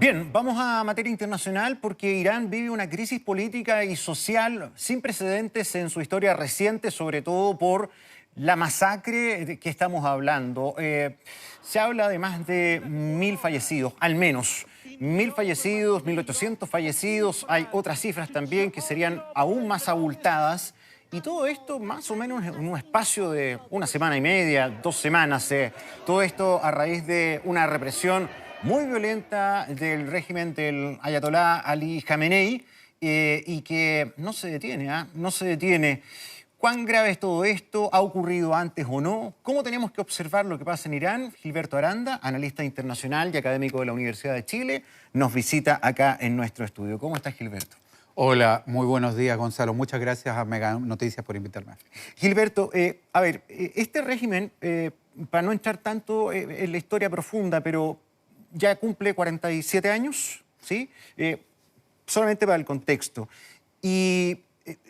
Bien, vamos a materia internacional porque Irán vive una crisis política y social sin precedentes en su historia reciente, sobre todo por la masacre de que estamos hablando. Se habla de más de 1.000 fallecidos, al menos 1.000 fallecidos, 1.800 fallecidos. Hay otras cifras también que serían aún más abultadas. Y todo esto más o menos en un espacio de una semana y media, 2 semanas. Todo esto a raíz de una represión muy violenta del régimen del Ayatolá Ali Khamenei y que no se detiene, no se detiene. ¿Cuán grave es todo esto? ¿Ha ocurrido antes o no? ¿Cómo tenemos que observar lo que pasa en Irán? Gilberto Aranda, analista internacional y académico de la Universidad de Chile, nos visita acá en nuestro estudio. ¿Cómo estás, Gilberto? Hola, muy buenos días, Gonzalo. Muchas gracias a Mega Noticias por invitarme. Gilberto, este régimen, para no entrar tanto en la historia profunda, pero ya cumple 47 años, ¿sí? Solamente para el contexto. Y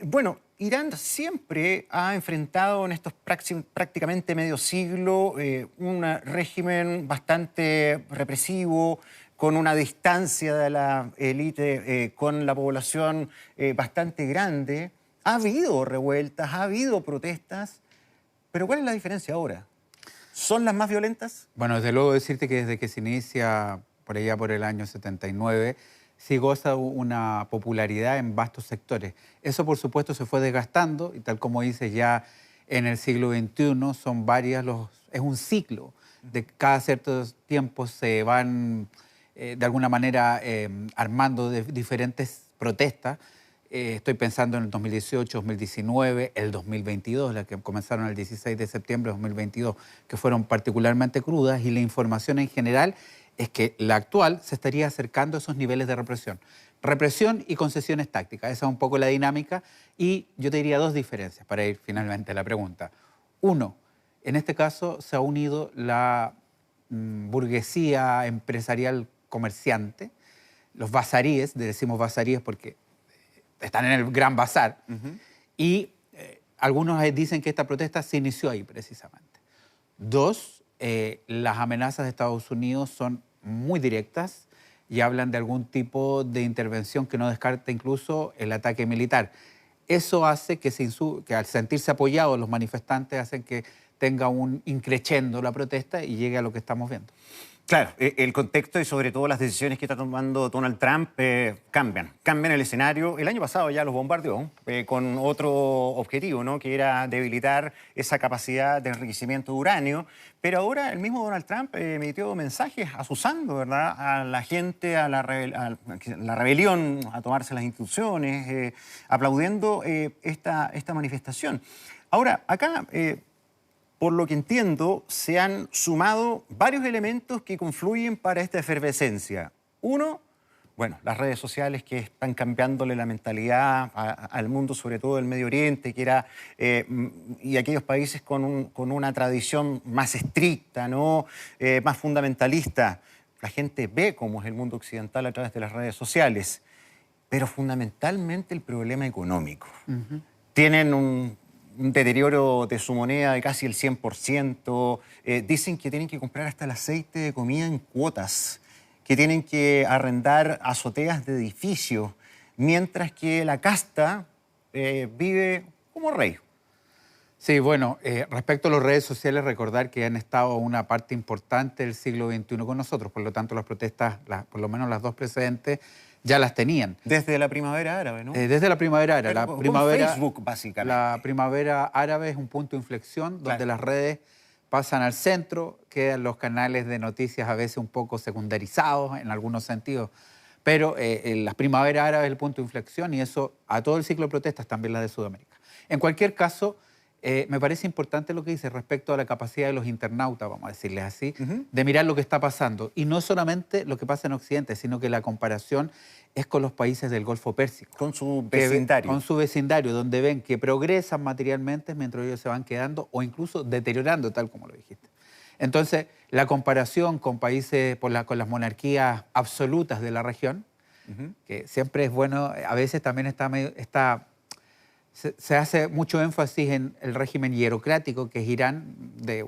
bueno, Irán siempre ha enfrentado en estos prácticamente medio siglo un régimen bastante represivo, con una distancia de la élite con la población bastante grande. Ha habido revueltas, ha habido protestas, pero ¿cuál es la diferencia ahora? ¿Son las más violentas? Bueno, desde luego decirte que desde que se inicia por allá por el año 79, sí goza una popularidad en vastos sectores. Eso, por supuesto, se fue desgastando y tal como dices, ya en el siglo XXI son varias, es un ciclo. De cada cierto tiempo se van, de alguna manera, armando de diferentes protestas. Estoy pensando en el 2018, 2019, el 2022, las que comenzaron el 16 de septiembre de 2022, que fueron particularmente crudas, y la información en general es que la actual se estaría acercando a esos niveles de represión. Represión y concesiones tácticas, esa es un poco la dinámica, y yo te diría dos diferencias para ir finalmente a la pregunta. Uno, en este caso se ha unido la burguesía empresarial comerciante, los bazaríes, decimos bazaríes porque están en el Gran Bazar, y algunos dicen que esta protesta se inició ahí precisamente. Dos, las amenazas de Estados Unidos son muy directas y hablan de algún tipo de intervención que no descarta incluso el ataque militar. Eso hace que al sentirse apoyados los manifestantes hacen que tenga un increchendo la protesta y llegue a lo que estamos viendo. Claro, el contexto y sobre todo las decisiones que está tomando Donald Trump cambian el escenario. El año pasado ya los bombardeó con otro objetivo, ¿no? Que era debilitar esa capacidad de enriquecimiento de uranio. Pero ahora el mismo Donald Trump emitió mensajes asusando, ¿verdad?, a la gente, a la rebelión, a tomarse las instituciones, aplaudiendo esta manifestación. Ahora, acá por lo que entiendo, se han sumado varios elementos que confluyen para esta efervescencia. Uno, bueno, las redes sociales que están cambiándole la mentalidad al mundo, sobre todo del Medio Oriente, que era, y aquellos países con una tradición más estricta, ¿no? Más fundamentalista. La gente ve cómo es el mundo occidental a través de las redes sociales, pero fundamentalmente el problema económico. Tienen un deterioro de su moneda de casi el 100%. Dicen que tienen que comprar hasta el aceite de comida en cuotas, que tienen que arrendar azoteas de edificios, mientras que la casta vive como rey. Sí, bueno, respecto a las redes sociales, recordar que han estado una parte importante del siglo XXI con nosotros, por lo tanto las protestas, por lo menos las dos precedentes, ya las tenían. Desde la primavera árabe, ¿no? Desde la primavera árabe. La primavera, Facebook, básicamente. La primavera árabe es un punto de inflexión donde las redes pasan al centro, quedan los canales de noticias a veces un poco secundarizados en algunos sentidos, pero la primavera árabe es el punto de inflexión y eso a todo el ciclo de protestas, también la de Sudamérica. En cualquier caso, me parece importante lo que dice respecto a la capacidad de los internautas, vamos a decirles así, de mirar lo que está pasando. Y no solamente lo que pasa en Occidente, sino que la comparación es con los países del Golfo Pérsico. Con su vecindario. Con su vecindario, donde ven que progresan materialmente mientras ellos se van quedando o incluso deteriorando, tal como lo dijiste. Entonces, la comparación con países, con las monarquías absolutas de la región, que siempre es bueno, a veces también se hace mucho énfasis en el régimen hierocrático, que es Irán, de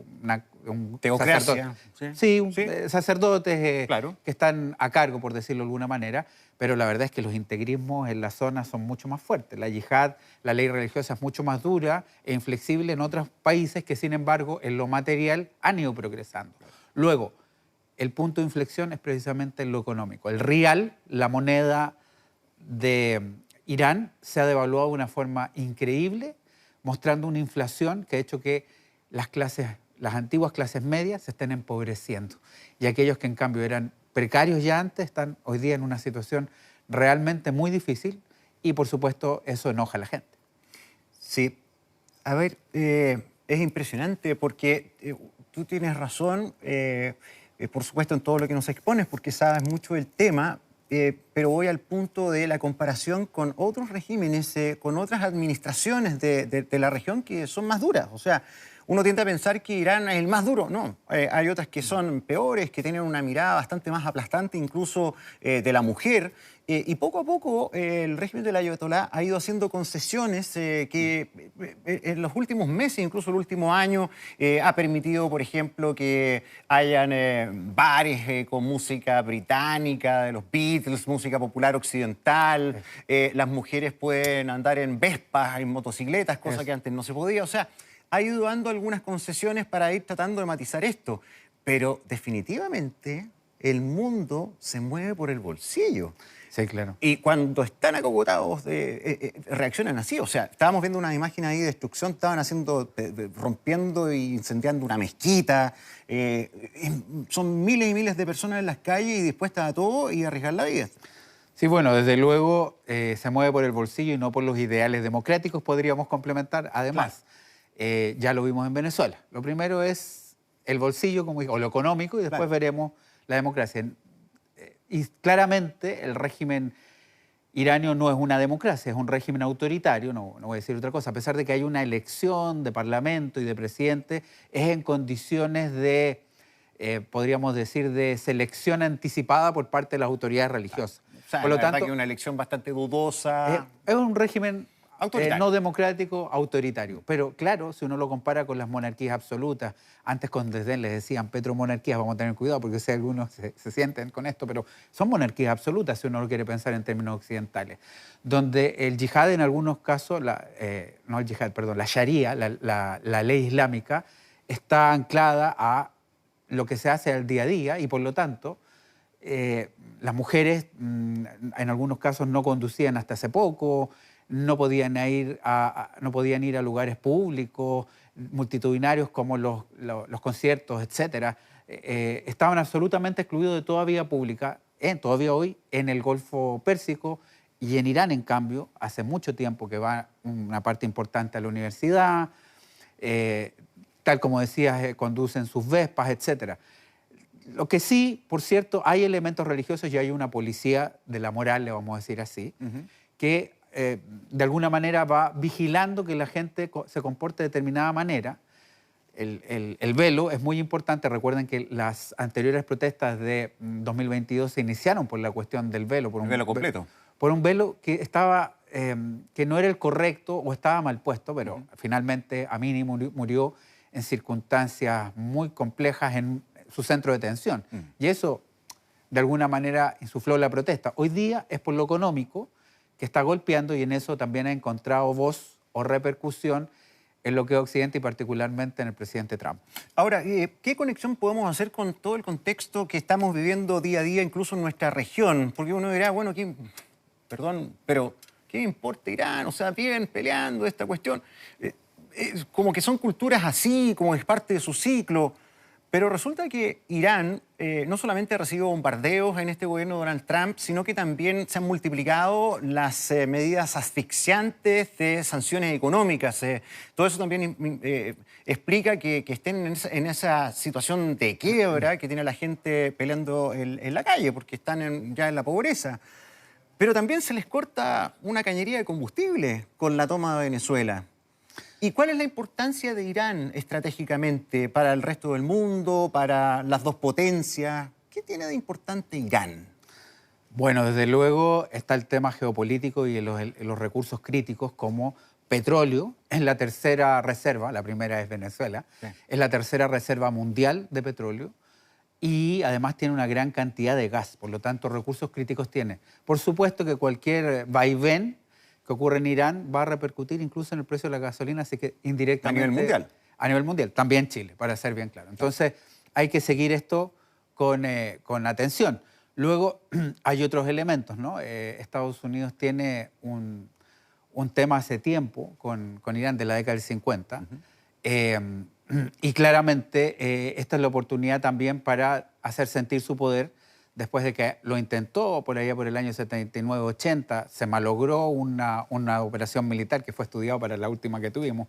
un Teocracia. sacerdote. Sí, Sí. Sacerdotes Claro. que están a cargo, por decirlo de alguna manera, pero la verdad es que los integrismos en la zona son mucho más fuertes. La yihad, la ley religiosa es mucho más dura e inflexible en otros países que, sin embargo, en lo material han ido progresando. Luego, el punto de inflexión es precisamente en lo económico. El rial, la moneda de Irán, se ha devaluado de una forma increíble, mostrando una inflación que ha hecho que las antiguas clases medias se estén empobreciendo. Y aquellos que en cambio eran precarios ya antes están hoy día en una situación realmente muy difícil y por supuesto eso enoja a la gente. Sí. A ver, es impresionante porque tú tienes razón, por supuesto, en todo lo que nos expones, porque sabes mucho del tema, pero voy al punto de la comparación con otros regímenes, con otras administraciones de la región que son más duras. O sea, uno tiende a pensar que Irán es el más duro. No, hay otras que son peores, que tienen una mirada bastante más aplastante, incluso de la mujer. Y poco a poco el régimen del ayatolá ha ido haciendo concesiones que en los últimos meses, incluso el último año, ha permitido, por ejemplo, que hayan bares con música británica, de los Beatles, música popular occidental. Las mujeres pueden andar en Vespas, en motocicletas, cosa que antes no se podía. O sea, ha ido dando algunas concesiones para ir tratando de matizar esto. Pero definitivamente el mundo se mueve por el bolsillo. Sí, claro. Y cuando están acogotados, reaccionan así. O sea, estábamos viendo unas imágenes ahí de destrucción, estaban haciendo, rompiendo e incendiando una mezquita. Son miles y miles de personas en las calles y dispuestas a todo y a arriesgar la vida. Sí, bueno, desde luego se mueve por el bolsillo y no por los ideales democráticos, podríamos complementar. Además, ya lo vimos en Venezuela. Lo primero es el bolsillo o lo económico y después veremos la democracia. Y claramente el régimen iranio no es una democracia, es un régimen autoritario, no voy a decir otra cosa. A pesar de que hay una elección de parlamento y de presidente, es en condiciones de, podríamos decir, de selección anticipada por parte de las autoridades religiosas. O sea, por lo tanto, que es una elección bastante dudosa. es un régimen Autoritario. no democrático, autoritario. Pero claro, si uno lo compara con las monarquías absolutas, antes con desdén les decían petromonarquías, vamos a tener cuidado porque sé algunos se sienten con esto, pero son monarquías absolutas si uno lo quiere pensar en términos occidentales, donde el yihad en algunos casos, no el yihad, perdón, la sharia, la ley islámica, está anclada a lo que se hace al día a día y por lo tanto las mujeres en algunos casos no conducían hasta hace poco, no podían ir a lugares públicos, multitudinarios como los conciertos, etc. Estaban absolutamente excluidos de toda vía pública, todavía hoy, en el Golfo Pérsico y en Irán, en cambio, hace mucho tiempo que va una parte importante a la universidad, tal como decías, conducen sus Vespas, etc. Lo que sí, por cierto, hay elementos religiosos y hay una policía de la moral, le vamos a decir así, que de alguna manera va vigilando que la gente se comporte de determinada manera. El velo es muy importante. Recuerden que las anteriores protestas de 2022 se iniciaron por la cuestión del velo. Por un velo completo. Por un velo que estaba, que no era el correcto o estaba mal puesto, pero finalmente Amini murió en circunstancias muy complejas en su centro de detención. Y eso, de alguna manera, insufló la protesta. Hoy día es por lo económico, que está golpeando y en eso también ha encontrado voz o repercusión en lo que es Occidente y particularmente en el presidente Trump. Ahora, ¿qué conexión podemos hacer con todo el contexto que estamos viviendo día a día, incluso en nuestra región? Porque uno dirá, bueno, perdón, pero ¿qué importa Irán? O sea, viven peleando esta cuestión. Como que son culturas así, como es parte de su ciclo. Pero resulta que Irán no solamente ha recibido bombardeos en este gobierno de Donald Trump, sino que también se han multiplicado las medidas asfixiantes de sanciones económicas. Todo eso también explica que estén en esa situación de quiebra que tiene la gente peleando en la calle, porque están ya en la pobreza. Pero también se les corta una cañería de combustible con la toma de Venezuela. ¿Y cuál es la importancia de Irán estratégicamente para el resto del mundo, para las dos potencias? ¿Qué tiene de importante Irán? Bueno, desde luego está el tema geopolítico y los recursos críticos como petróleo, es la tercera reserva, la primera es Venezuela, Sí. es la tercera reserva mundial de petróleo y además tiene una gran cantidad de gas, por lo tanto recursos críticos tiene. Por supuesto que cualquier vaivén que ocurre en Irán va a repercutir incluso en el precio de la gasolina, así que indirectamente... A nivel mundial. A nivel mundial, también Chile, para ser bien claro. Entonces hay que seguir esto con atención. Luego hay otros elementos, ¿no? Estados Unidos tiene un tema hace tiempo con Irán de la década del 50. Y claramente esta es la oportunidad también para hacer sentir su poder después de que lo intentó por allá por el año 79-80. Se malogró una operación militar que fue estudiado para la última que tuvimos.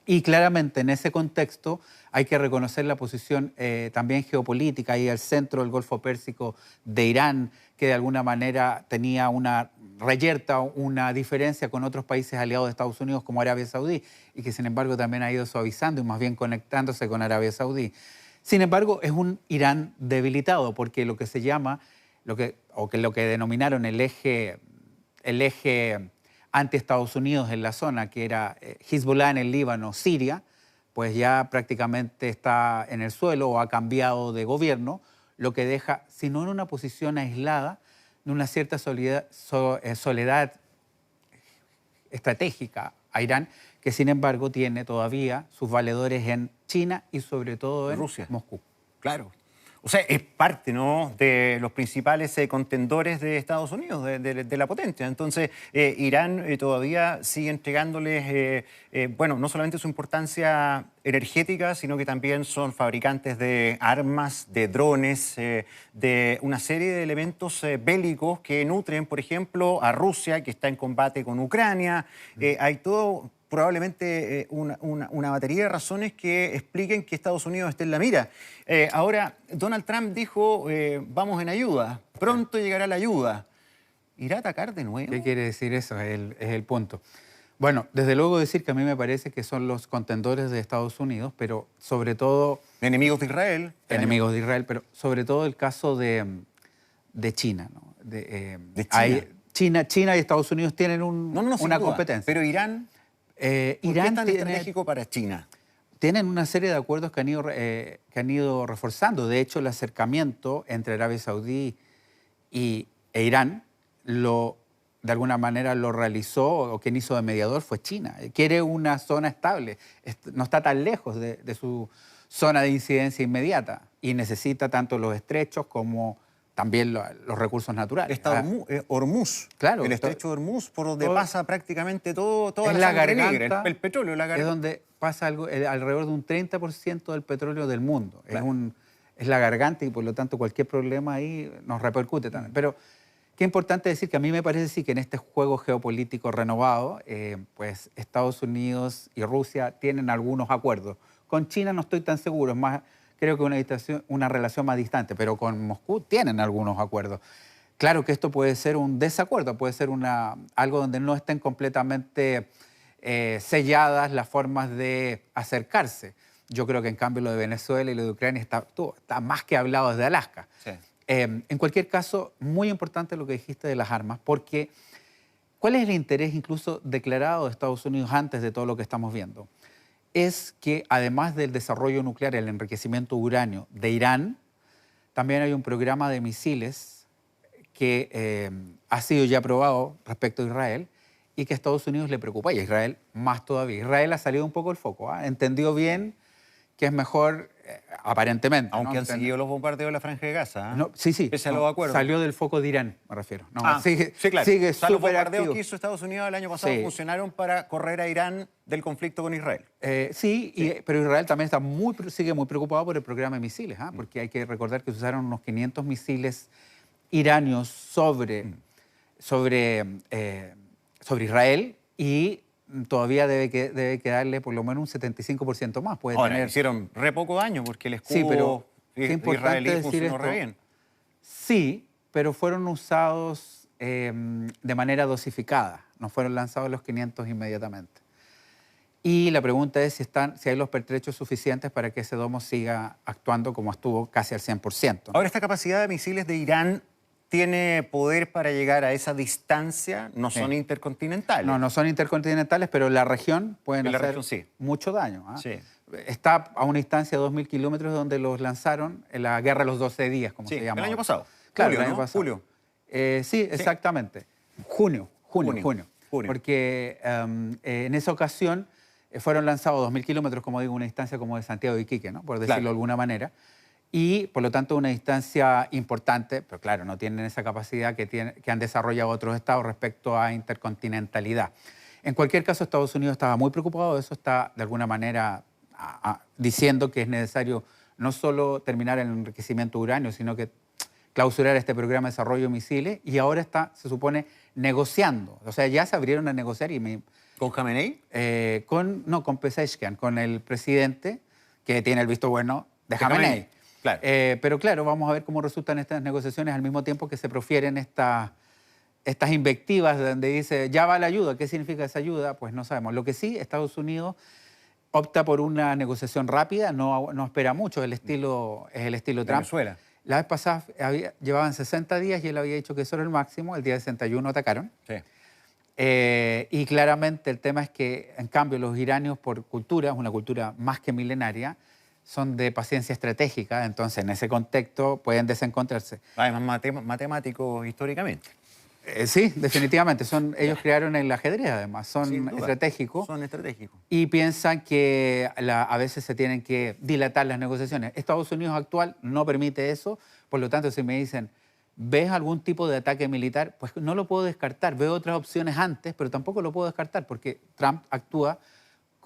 Y claramente en ese contexto hay que reconocer la posición también geopolítica y el centro del Golfo Pérsico de Irán, que de alguna manera tenía una reyerta, una diferencia con otros países aliados de Estados Unidos como Arabia Saudí y que sin embargo también ha ido suavizando y más bien conectándose con Arabia Saudí. Sin embargo, es un Irán debilitado porque lo que se llama, lo que denominaron el eje anti-Estados Unidos en la zona, que era Hezbollah en el Líbano, Siria, pues ya prácticamente está en el suelo o ha cambiado de gobierno, lo que deja, si no en una posición aislada, de una cierta soledad estratégica a Irán, que sin embargo tiene todavía sus valedores en China y sobre todo en Rusia. Moscú. Claro. O sea, es parte, ¿no?, de los principales contendores de Estados Unidos, de la potencia. Entonces, Irán todavía sigue entregándoles, bueno, no solamente su importancia energética, sino que también son fabricantes de armas, de drones, de una serie de elementos bélicos que nutren, por ejemplo, a Rusia, que está en combate con Ucrania. Hay todo... probablemente una batería de razones que expliquen que Estados Unidos esté en la mira. Ahora, Donald Trump dijo, vamos en ayuda, pronto llegará la ayuda. ¿Irá a atacar de nuevo? ¿Qué quiere decir eso? Es el punto. Bueno, desde luego decir que a mí me parece que son los contendores de Estados Unidos, pero sobre todo... Enemigos de Israel. Enemigos de Israel, pero sobre todo el caso de China, ¿no? De China. China y Estados Unidos tienen una competencia. Pero Irán... ¿Por Irán qué es tan estratégico para China? Tienen una serie de acuerdos que han ido reforzando. De hecho, el acercamiento entre Arabia Saudí e Irán, de alguna manera lo realizó, o quien hizo de mediador fue China. Quiere una zona estable, no está tan lejos de su zona de incidencia inmediata y necesita tanto los estrechos como también los recursos naturales. Está Hormuz, claro, el estrecho de Hormuz, por donde pasa prácticamente toda la garganta negra, el petróleo, la garganta. Es donde pasa alrededor de un 30% del petróleo del mundo. Claro. Es la garganta y por lo tanto cualquier problema ahí nos repercute también. Pero qué importante decir que a mí me parece sí que en este juego geopolítico renovado, pues Estados Unidos y Rusia tienen algunos acuerdos. Con China no estoy tan seguro, es más... creo que una relación más distante, pero con Moscú tienen algunos acuerdos. Claro que esto puede ser un desacuerdo, puede ser algo donde no estén completamente selladas las formas de acercarse. Yo creo que en cambio lo de Venezuela y lo de Ucrania está más que hablado desde Alaska. Sí. En cualquier caso, muy importante lo que dijiste de las armas, porque ¿cuál es el interés incluso declarado de Estados Unidos antes de todo lo que estamos viendo? Es que además del desarrollo nuclear, el enriquecimiento de uranio de Irán, también hay un programa de misiles que ha sido ya aprobado respecto a Israel y que a Estados Unidos le preocupa y a Israel más todavía. Israel ha salido un poco del foco, entendió bien que es mejor, aparentemente. Aunque han seguido los bombardeos de la Franja de Gaza. No, sí. Pese a los acuerdos. Salió del foco de Irán, me refiero. Sí, claro. Sigue o sea, los bombardeos activo. que hizo Estados Unidos el año pasado funcionaron para correr a Irán del conflicto con Israel. Pero Israel también sigue muy preocupado por el programa de misiles, porque hay que recordar que se usaron unos 500 misiles iranios sobre Israel y todavía debe quedarle por lo menos un 75% más. Hicieron re poco daño porque el escudo israelí funcionó re bien. Sí, pero fueron usados de manera dosificada, no fueron lanzados los 500 inmediatamente. Y la pregunta es si hay los pertrechos suficientes para que ese domo siga actuando como estuvo casi al 100%. Ahora, esta capacidad de misiles de Irán tiene poder para llegar a esa distancia, no son intercontinentales. No, no son intercontinentales, pero en la región pueden hacer región, sí, mucho daño. ¿Ah? Sí. Está a una distancia de 2.000 kilómetros donde los lanzaron en la Guerra de los 12 días, como Sí, se llama. el año pasado. Claro, Julio, el año ¿no? pasado. Julio. Sí, exactamente. Junio. Porque en esa ocasión fueron lanzados 2.000 kilómetros, como digo, una distancia como de Santiago de Iquique, ¿no? Por decirlo de alguna manera. Y, por lo tanto, una distancia importante, pero claro, no tienen esa capacidad que han desarrollado otros estados respecto a intercontinentalidad. En cualquier caso, Estados Unidos estaba muy preocupado de eso, está de alguna manera diciendo que es necesario no solo terminar el enriquecimiento de uranio, sino que clausurar este programa de desarrollo de misiles, y ahora está, se supone, negociando. O sea, ya se abrieron a negociar y ¿Con Khamenei? con Pezeshkian, con el presidente que tiene el visto bueno de Khamenei. Claro. Pero claro, vamos a ver cómo resultan estas negociaciones al mismo tiempo que se profieren estas invectivas donde dice, ya va la ayuda. ¿Qué significa esa ayuda? Pues no sabemos. Lo que sí, Estados Unidos opta por una negociación rápida, no espera mucho, es el estilo Trump. Venezuela. La vez pasada llevaban 60 días y él había dicho que eso era el máximo, el día 61 atacaron. Sí. Y claramente el tema es que, en cambio, los iranios por cultura, es una cultura más que milenaria, son de paciencia estratégica, entonces en ese contexto pueden desencontrarse. Además, matemáticos históricamente. Sí, definitivamente. Ellos crearon el ajedrez, además, son estratégicos. Son estratégicos. Y piensan que a veces se tienen que dilatar las negociaciones. Estados Unidos actual no permite eso, por lo tanto, si me dicen, ¿ves algún tipo de ataque militar? Pues no lo puedo descartar. Veo otras opciones antes, pero tampoco lo puedo descartar porque Trump actúa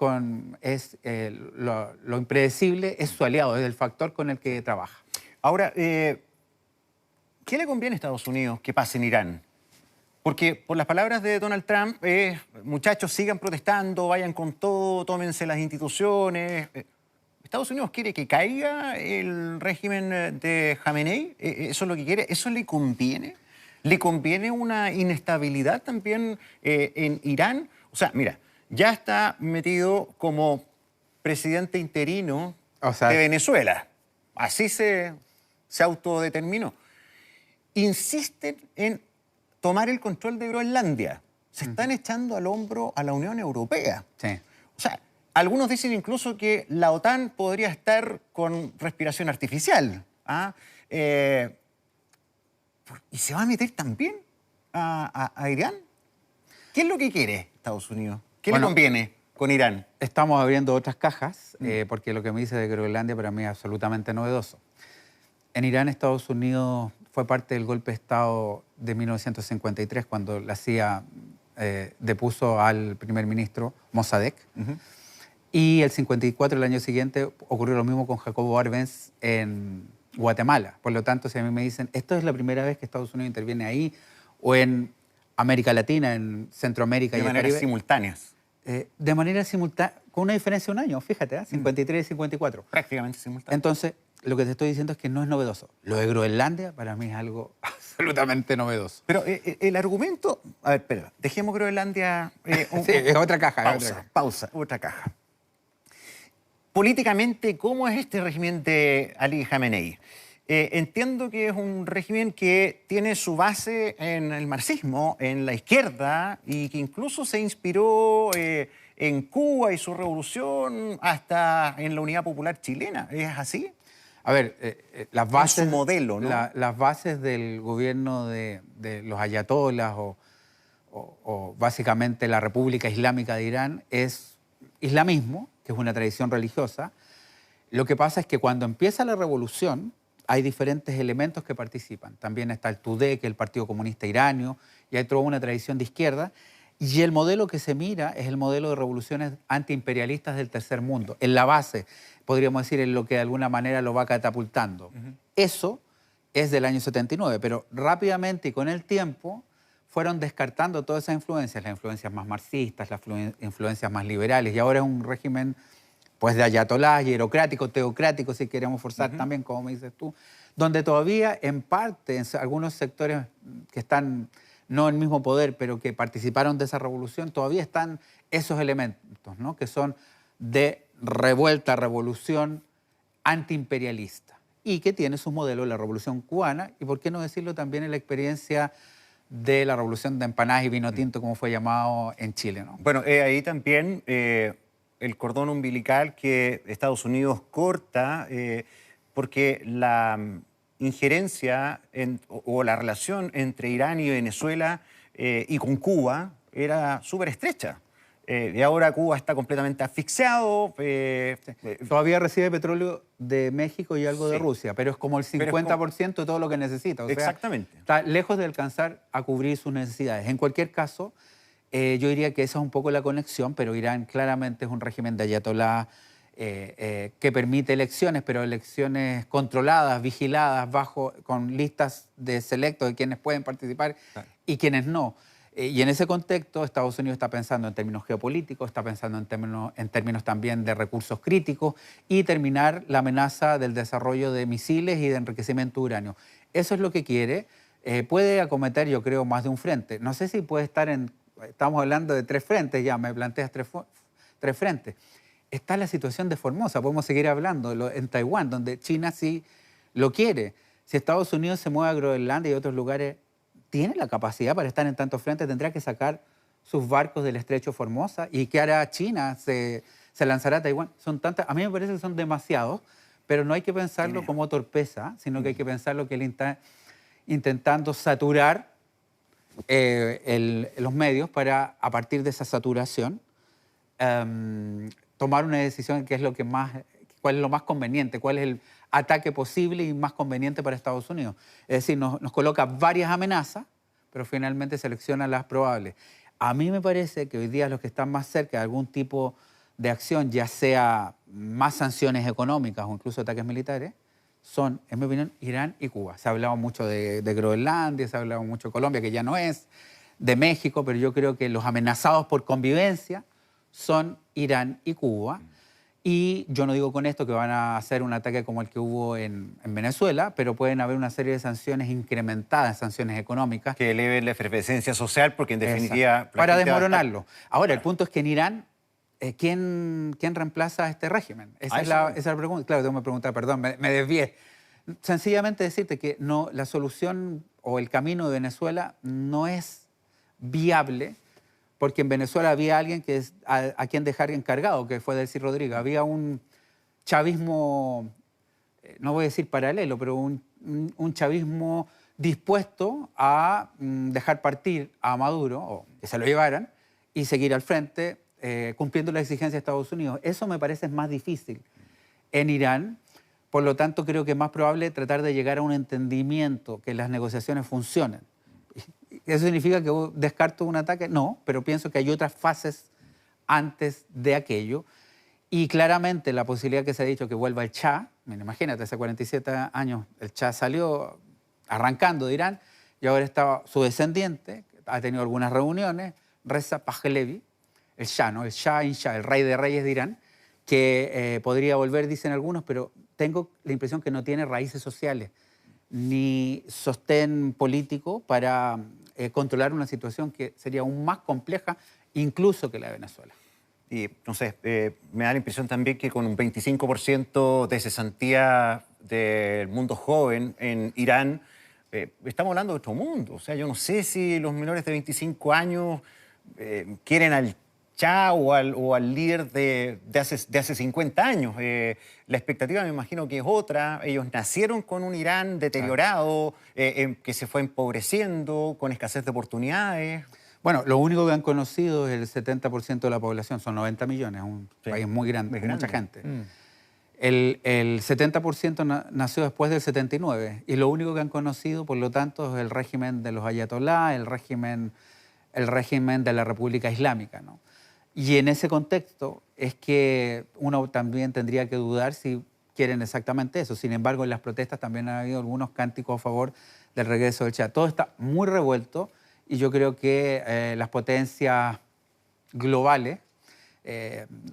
lo impredecible es su aliado, es el factor con el que trabaja. Ahora, ¿qué le conviene a Estados Unidos que pase en Irán? Porque por las palabras de Donald Trump, muchachos, sigan protestando, vayan con todo, tómense las instituciones. ¿Estados Unidos quiere que caiga el régimen de Khamenei? ¿Eso es lo que quiere? ¿Eso le conviene? ¿Le conviene una inestabilidad también en Irán? O sea, mira, ya está metido como presidente interino de Venezuela. Así se autodeterminó. Insisten en tomar el control de Groenlandia. Se están echando al hombro a la Unión Europea. Sí. O sea, algunos dicen incluso que la OTAN podría estar con respiración artificial. ¿Ah? ¿Y se va a meter también a Irán? ¿Qué es lo que quiere Estados Unidos? ¿Qué le conviene con Irán? Estamos abriendo otras cajas, porque lo que me dice de Groenlandia para mí es absolutamente novedoso. En Irán, Estados Unidos fue parte del golpe de Estado de 1953, cuando la CIA depuso al primer ministro Mossadegh. Y el 54, el año siguiente, ocurrió lo mismo con Jacobo Arbenz en Guatemala. Por lo tanto, si a mí me dicen, esto es la primera vez que Estados Unidos interviene ahí, o en América Latina, en Centroamérica y el Caribe. De maneras simultáneas. De manera simultánea, con una diferencia de un año, fíjate, 53 y 54. Prácticamente simultáneo. Entonces, lo que te estoy diciendo es que no es novedoso. Lo de Groenlandia para mí es algo absolutamente novedoso. Pero el argumento... A ver, espera, dejemos Groenlandia... sí, es otra caja. Pausa, otra caja. Políticamente, ¿cómo es este régimen de Ali Khamenei? Entiendo que es un régimen que tiene su base en el marxismo, en la izquierda, y que incluso se inspiró en Cuba y su revolución hasta en la Unidad Popular Chilena. ¿Es así? A ver, las bases... su modelo, ¿no? Las bases del gobierno de los ayatolas o básicamente la República Islámica de Irán es islamismo, que es una tradición religiosa. Lo que pasa es que cuando empieza la revolución hay diferentes elementos que participan. También está el Tudeh, que es el Partido Comunista Iranio, y hay toda una tradición de izquierda. Y el modelo que se mira es el modelo de revoluciones antiimperialistas del tercer mundo. En la base, podríamos decir, en lo que de alguna manera lo va catapultando. Eso es del año 79, pero rápidamente y con el tiempo fueron descartando todas esas influencias, las influencias más marxistas, las influencias más liberales, y ahora es un régimen pues de ayatolás, hierocrático, teocrático, si queremos forzar también, como me dices tú, donde todavía en parte, en algunos sectores que están no en el mismo poder, pero que participaron de esa revolución, todavía están esos elementos, ¿no? Que son de revuelta, revolución antiimperialista. y que tiene sus modelos en la Revolución Cubana y, por qué no decirlo, también en la experiencia de la Revolución de Empanadas y Vino Tinto, como fue llamado en Chile, ¿no? Bueno, ahí también el cordón umbilical que Estados Unidos corta, porque la injerencia o la relación entre Irán y Venezuela y con Cuba era súper estrecha. Y ahora Cuba está completamente asfixiado. Todavía recibe petróleo de México y algo de Sí. Rusia, pero es como el 50% de todo lo que necesita. O sea, exactamente. está lejos de alcanzar a cubrir sus necesidades. En cualquier caso, yo diría que esa es un poco la conexión, pero Irán claramente es un régimen de ayatolá que permite elecciones, pero elecciones controladas, vigiladas, con listas de selectos de quienes pueden participar y quienes no. Y en ese contexto, Estados Unidos está pensando en términos geopolíticos, está pensando en términos también de recursos críticos y terminar la amenaza del desarrollo de misiles y de enriquecimiento de uranio. Eso es lo que quiere. Puede acometer, yo creo, más de un frente. No sé si puede estar estamos hablando de 3 frentes ya, me planteas 3 frentes. Está la situación de Formosa, podemos seguir hablando, en Taiwán, donde China sí lo quiere. Si Estados Unidos se mueve a Groenlandia y otros lugares, ¿tiene la capacidad para estar en tantos frentes? ¿Tendrá que sacar sus barcos del estrecho Formosa? ¿Y qué hará China? ¿Se lanzará a Taiwán? Son tantas, a mí me parece que son demasiados, pero no hay que pensarlo como torpeza, sino que hay que pensarlo que él está intentando saturar los medios para, a partir de esa saturación, tomar una decisión que es cuál es lo más conveniente, cuál es el ataque posible y más conveniente para Estados Unidos. Es decir, nos coloca varias amenazas, pero finalmente selecciona las probables. A mí me parece que hoy día los que están más cerca de algún tipo de acción, ya sea más sanciones económicas o incluso ataques militares, son, en mi opinión, Irán y Cuba. Se ha hablado mucho de Groenlandia, se ha hablado mucho de Colombia, que ya no es, de México, pero yo creo que los amenazados por convivencia son Irán y Cuba. Y yo no digo con esto que van a hacer un ataque como el que hubo en Venezuela, pero pueden haber una serie de sanciones incrementadas, sanciones económicas. Que eleven la efervescencia social, porque en definitiva... Para desmoronarlo. Ahora, el punto es que en Irán, ¿quién reemplaza a este régimen? Esa es la pregunta. Claro, tengo que preguntar, perdón, me desvié. Sencillamente decirte que no, la solución o el camino de Venezuela no es viable, porque en Venezuela había alguien a quien dejar encargado, que fue Delcy Rodríguez. Había un chavismo, no voy a decir paralelo, pero un chavismo dispuesto a dejar partir a Maduro, o que se lo llevaran, y seguir al frente cumpliendo la exigencia de Estados Unidos. Eso me parece más difícil en Irán. Por lo tanto, creo que es más probable tratar de llegar a un entendimiento, que las negociaciones funcionen. ¿Eso significa que descarto un ataque? No, pero pienso que hay otras fases antes de aquello. Y claramente la posibilidad que se ha dicho que vuelva el Shah, imagínate, hace 47 años el Shah salió arrancando de Irán y ahora está su descendiente, ha tenido algunas reuniones, Reza Pahlavi, el Shah, ¿no? El Shah Inshah, el rey de reyes de Irán, que podría volver, dicen algunos, pero tengo la impresión que no tiene raíces sociales ni sostén político para controlar una situación que sería aún más compleja incluso que la de Venezuela. Y, no sé, me da la impresión también que con un 25% de cesantía del mundo joven en Irán, estamos hablando de otro mundo. O sea, yo no sé si los menores de 25 años quieren al Shah o al líder de hace 50 años. La expectativa me imagino que es otra. Ellos nacieron con un Irán deteriorado, que se fue empobreciendo, con escasez de oportunidades. Bueno, lo único que han conocido es el 70% de la población, son 90 millones, un país muy grande, con mucha gente. El 70% nació después del 79 y lo único que han conocido, por lo tanto, es el régimen de los ayatolás, el régimen de la República Islámica, ¿no? Y en ese contexto es que uno también tendría que dudar si quieren exactamente eso. Sin embargo, en las protestas también ha habido algunos cánticos a favor del regreso del Shah. Todo está muy revuelto y yo creo que las potencias globales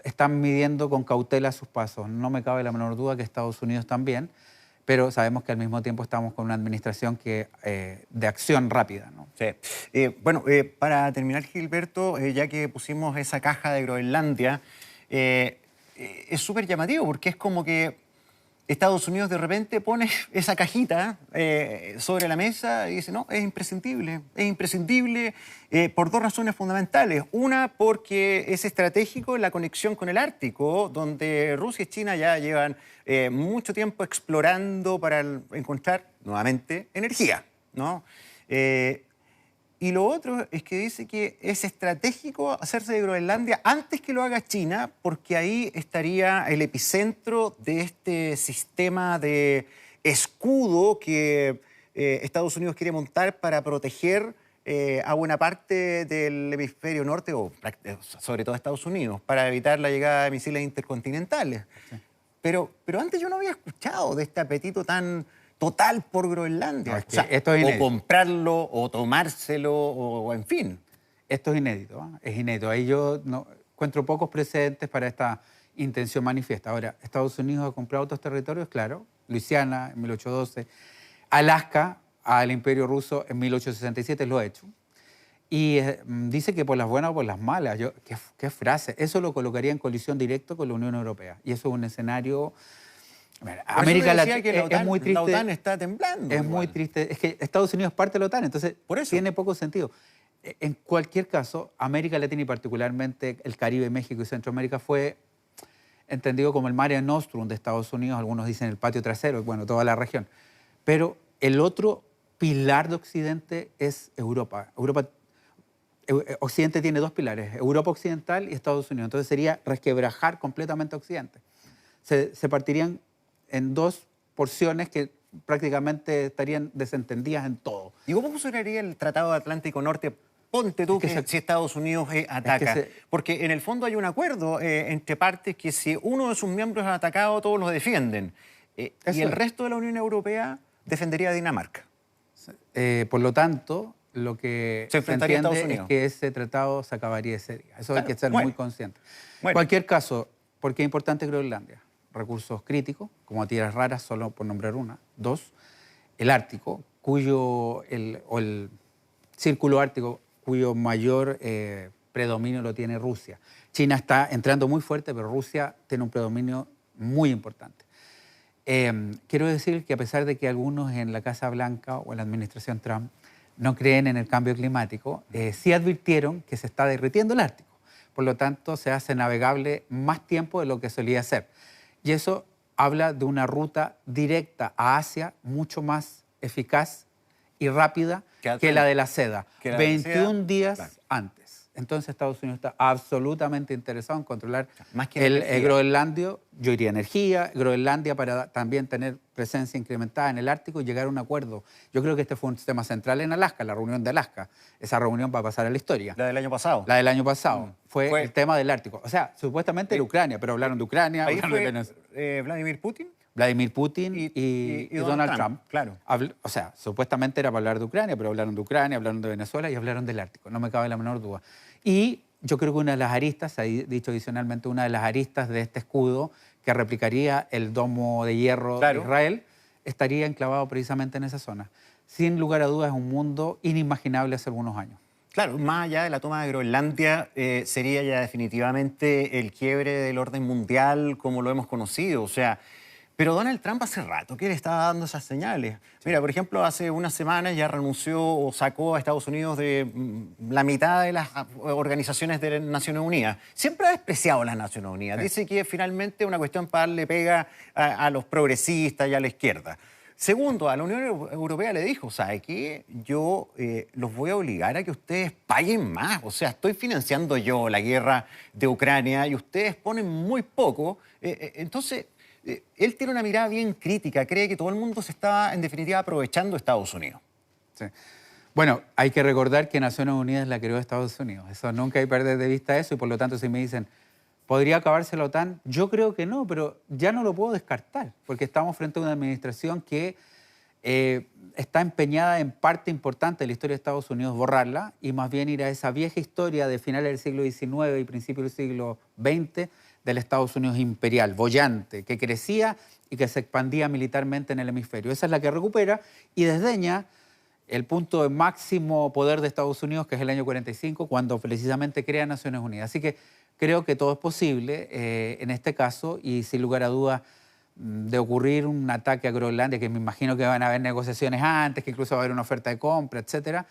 están midiendo con cautela sus pasos. No me cabe la menor duda que Estados Unidos también, pero sabemos que al mismo tiempo estamos con una administración de acción rápida, ¿no? Sí. Para terminar, Gilberto, ya que pusimos esa caja de Groenlandia, es súper llamativo porque es como que Estados Unidos de repente pone esa cajita sobre la mesa y dice, no, es imprescindible por dos razones fundamentales. Una, porque es estratégico la conexión con el Ártico, donde Rusia y China ya llevan mucho tiempo explorando para encontrar nuevamente energía, ¿no? Y lo otro es que dice que es estratégico hacerse de Groenlandia antes que lo haga China, porque ahí estaría el epicentro de este sistema de escudo que Estados Unidos quiere montar para proteger a buena parte del hemisferio norte, o sobre todo Estados Unidos, para evitar la llegada de misiles intercontinentales. Sí. Pero antes yo no había escuchado de este apetito tan total por Groenlandia. No, es que esto es inédito. O comprarlo, o tomárselo, o en fin. Esto es inédito, ¿eh? Es inédito. Ahí yo no, encuentro pocos precedentes para esta intención manifiesta. Ahora, Estados Unidos ha comprado otros territorios, claro, Luisiana en 1812, Alaska al Imperio Ruso en 1867 lo ha hecho. Y dice que por las buenas o por las malas. ¿Qué frase? Eso lo colocaría en colisión directa con la Unión Europea. Y eso es un escenario... América Latina es muy triste. La OTAN está temblando. Es muy triste. Es que Estados Unidos es parte de la OTAN, entonces tiene poco sentido. En cualquier caso, América Latina y particularmente el Caribe, México y Centroamérica fue entendido como el Mare Nostrum de Estados Unidos, algunos dicen el patio trasero, bueno, toda la región. Pero el otro pilar de Occidente es Europa. Occidente tiene dos pilares, Europa Occidental y Estados Unidos. Entonces sería resquebrajar completamente Occidente. Se partirían en dos porciones que prácticamente estarían desentendidas en todo. ¿Y cómo funcionaría el Tratado Atlántico Norte? Ponte tú si Estados Unidos ataca. Porque en el fondo hay un acuerdo entre partes que si uno de sus miembros es atacado, todos los defienden. Y el resto de la Unión Europea defendería a Dinamarca. Por lo tanto, lo que se entiende es que ese tratado se acabaría ese día. Eso hay que ser muy consciente. En cualquier caso, ¿por qué es importante Groenlandia? Recursos críticos, como tierras raras, solo por nombrar una. Dos, el Ártico, el Círculo Ártico, cuyo mayor predominio lo tiene Rusia. China está entrando muy fuerte, pero Rusia tiene un predominio muy importante. Quiero decir que a pesar de que algunos en la Casa Blanca o en la administración Trump no creen en el cambio climático, sí advirtieron que se está derritiendo el Ártico. Por lo tanto, se hace navegable más tiempo de lo que solía ser. Y eso habla de una ruta directa a Asia mucho más eficaz y rápida que la de la seda. 21 días antes. Entonces Estados Unidos está absolutamente interesado en controlar más que el Groenlandia. Yo diría energía, Groenlandia para también tener presencia incrementada en el Ártico y llegar a un acuerdo. Yo creo que este fue un tema central en Alaska, la reunión de Alaska. Esa reunión va a pasar a la historia. La del año pasado. La del año pasado. Fue el tema del Ártico. O sea, supuestamente de Ucrania, pero hablaron de Ucrania. Ahí fue Vladimir Putin. Vladimir Putin y Donald Trump. Claro. O sea, supuestamente era para hablar de Ucrania, pero hablaron de Ucrania, hablaron de Venezuela y hablaron del Ártico. No me cabe la menor duda. Y yo creo que una de las aristas, se ha dicho adicionalmente, una de las aristas de este escudo que replicaría el domo de hierro de Israel, estaría enclavado precisamente en esa zona. Sin lugar a dudas, es un mundo inimaginable hace algunos años. Claro, más allá de la toma de Groenlandia, sería ya definitivamente el quiebre del orden mundial como lo hemos conocido. O sea, pero Donald Trump hace rato que le estaba dando esas señales. Mira, por ejemplo, hace unas semanas ya renunció o sacó a Estados Unidos de la mitad de las organizaciones de Naciones Unidas. Siempre ha despreciado las Naciones Unidas. Dice que finalmente es una cuestión para darle pega a los progresistas y a la izquierda. Segundo, a la Unión Europea le dijo, ¿sabe qué? Yo los voy a obligar a que ustedes paguen más. O sea, estoy financiando yo la guerra de Ucrania y ustedes ponen muy poco. Entonces, él tiene una mirada bien crítica. Cree que todo el mundo se está, en definitiva, aprovechando de Estados Unidos. Sí. Bueno, hay que recordar que Naciones Unidas la creó Estados Unidos. Eso nunca hay que perder de vista eso y por lo tanto si me dicen, ¿podría acabarse la OTAN? Yo creo que no, pero ya no lo puedo descartar, porque estamos frente a una administración que está empeñada en parte importante de la historia de Estados Unidos borrarla y más bien ir a esa vieja historia de finales del siglo XIX y principios del siglo XX del Estados Unidos imperial, boyante, que crecía y que se expandía militarmente en el hemisferio. Esa es la que recupera y desdeña el punto de máximo poder de Estados Unidos, que es el año 45, cuando precisamente crea Naciones Unidas. Así que creo que todo es posible en este caso y sin lugar a dudas de ocurrir un ataque a Groenlandia, que me imagino que van a haber negociaciones antes, que incluso va a haber una oferta de compra, etcétera,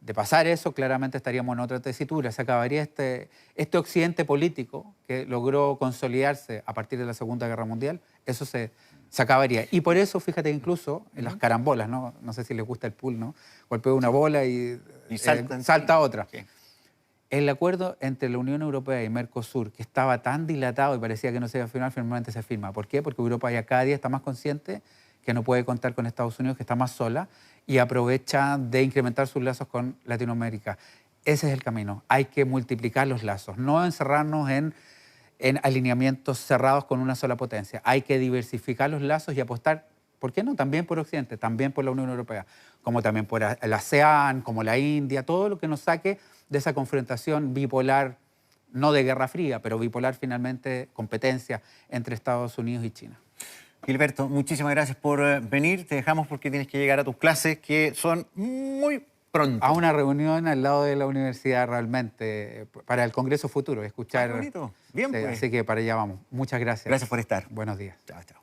de pasar eso, claramente estaríamos en otra tesitura. Se acabaría este occidente político que logró consolidarse a partir de la Segunda Guerra Mundial, eso se acabaría. Y por eso, fíjate, incluso en las carambolas, ¿no? No sé si les gusta el pool, ¿no? Golpea una bola y salta otra. Sí. El acuerdo entre la Unión Europea y Mercosur, que estaba tan dilatado y parecía que no se iba a firmar, finalmente se firma. ¿Por qué? Porque Europa ya cada día está más consciente que no puede contar con Estados Unidos, que está más sola, y aprovecha de incrementar sus lazos con Latinoamérica. Ese es el camino. Hay que multiplicar los lazos, no encerrarnos en alineamientos cerrados con una sola potencia. Hay que diversificar los lazos y apostar, ¿por qué no? También por Occidente, también por la Unión Europea, como también por el ASEAN, como la India, todo lo que nos saque de esa confrontación bipolar, no de Guerra Fría, pero bipolar finalmente, competencia entre Estados Unidos y China. Gilberto, muchísimas gracias por venir. Te dejamos porque tienes que llegar a tus clases, que son muy pronto. A una reunión al lado de la universidad realmente, para el Congreso Futuro, escuchar... bonito. Bien, pues. Así que para allá vamos. Muchas gracias. Gracias por estar. Buenos días. Chao, chao.